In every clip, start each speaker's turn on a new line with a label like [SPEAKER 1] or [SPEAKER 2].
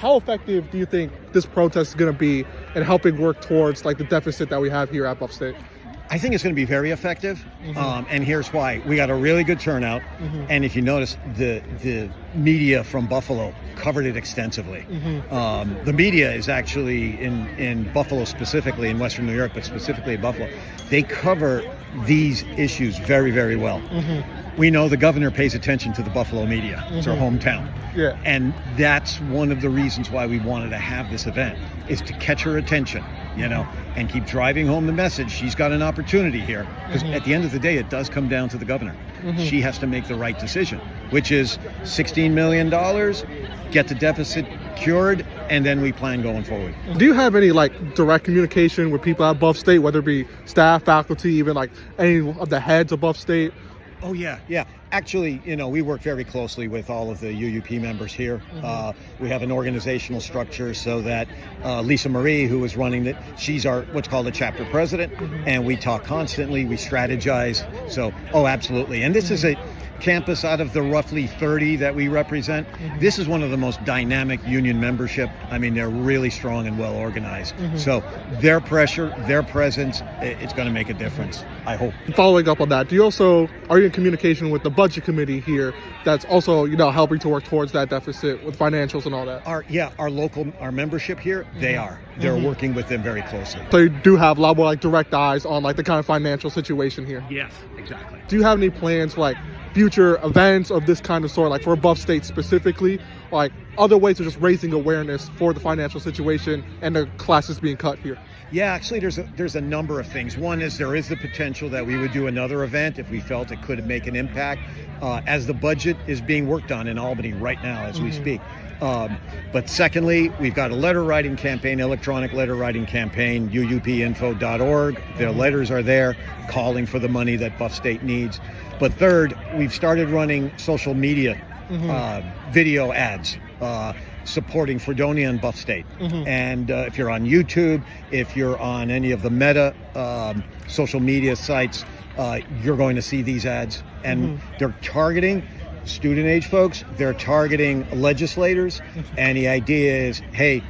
[SPEAKER 1] How effective do you think this protest is going to be in helping work towards like the deficit that we have here at Buff State?
[SPEAKER 2] I think it's going to be very effective, and here's why. We got a really good turnout, and if you notice, the media from Buffalo covered it extensively. The media is actually in Buffalo specifically, in Western New York, but specifically in Buffalo, they cover these issues very, very well. We know the governor pays attention to the Buffalo media. It's our hometown.
[SPEAKER 1] Yeah.
[SPEAKER 2] And that's one of the reasons why we wanted to have this event, is to catch her attention, and keep driving home the message. She's got an opportunity here, because at the end of the day, it does come down to the governor. She has to make the right decision, which is $16 million, get the deficit cured, and then we plan going forward.
[SPEAKER 1] Do you have any like direct communication with people at Buff State, whether it be staff, faculty, even like any of the heads of Buff State?
[SPEAKER 2] Oh, yeah. Actually, we work very closely with all of the UUP members here. We have an organizational structure so that Lisa Marie, who is running it, she's our what's called a chapter president, and we talk constantly, we strategize. So, absolutely. And this is a campus out of the roughly 30 that we represent. This is one of the most dynamic union membership. I mean, they're really strong and well organized. So their pressure, their presence, it's going to make a difference, I hope.
[SPEAKER 1] Following up on that, are you in communication with the budget committee here that's also, helping to work towards that deficit with financials and all that?
[SPEAKER 2] Our membership here, they're working with them very closely.
[SPEAKER 1] So you do have a lot more like direct eyes on like the kind of financial situation here?
[SPEAKER 2] Yes, exactly.
[SPEAKER 1] Do you have any plans for like future events of this kind of sort, like for Buff State specifically, like other ways of just raising awareness for the financial situation and the classes being cut here?
[SPEAKER 2] Yeah, actually, there's a number of things. One is there is the potential that we would do another event if we felt it could make an impact, as the budget is being worked on in Albany right now as we speak. But secondly, we've got a letter writing campaign, electronic letter writing campaign, uupinfo.org. Their letters are there calling for the money that Buff State needs. But third, we've started running social media video ads supporting Fredonia and Buff State. And if you're on YouTube, if you're on any of the Meta social media sites, you're going to see these ads. And they're targeting student age folks, they're targeting legislators, and the idea is, hey,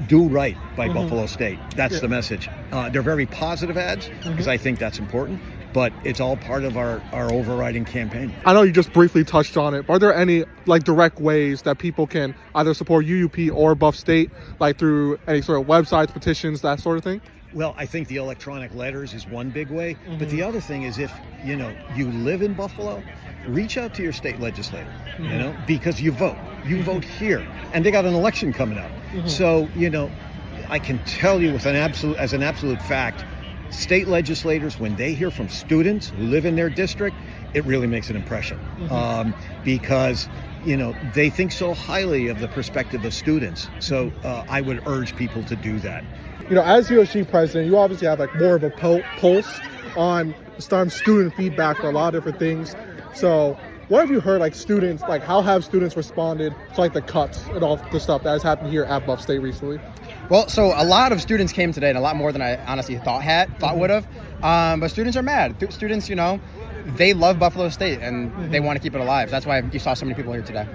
[SPEAKER 2] do right by Buffalo State. That's the message. They're very positive ads, because I think that's important, but it's all part of our overriding campaign.
[SPEAKER 1] I know you just briefly touched on it, but are there any like direct ways that people can either support UUP or Buff State, like through any sort of websites, petitions, that sort of thing?
[SPEAKER 2] Well, I think the electronic letters is one big way, but the other thing is, if you live in Buffalo, reach out to your state legislator, because you vote here, and they got an election coming up. So, I can tell you as an absolute fact, state legislators, when they hear from students who live in their district, it really makes an impression, because they think so highly of the perspective of students. So I would urge people to do that.
[SPEAKER 1] As USG president, you obviously have like more of a pulse on student feedback for a lot of different things. So what have you heard, like students, like how have students responded to like the cuts and all the stuff that has happened here at Buff State recently?
[SPEAKER 3] Well, so a lot of students came today, and a lot more than I honestly thought would have. But students are mad. Students, they love Buffalo State, and they want to keep it alive. That's why you saw so many people here today.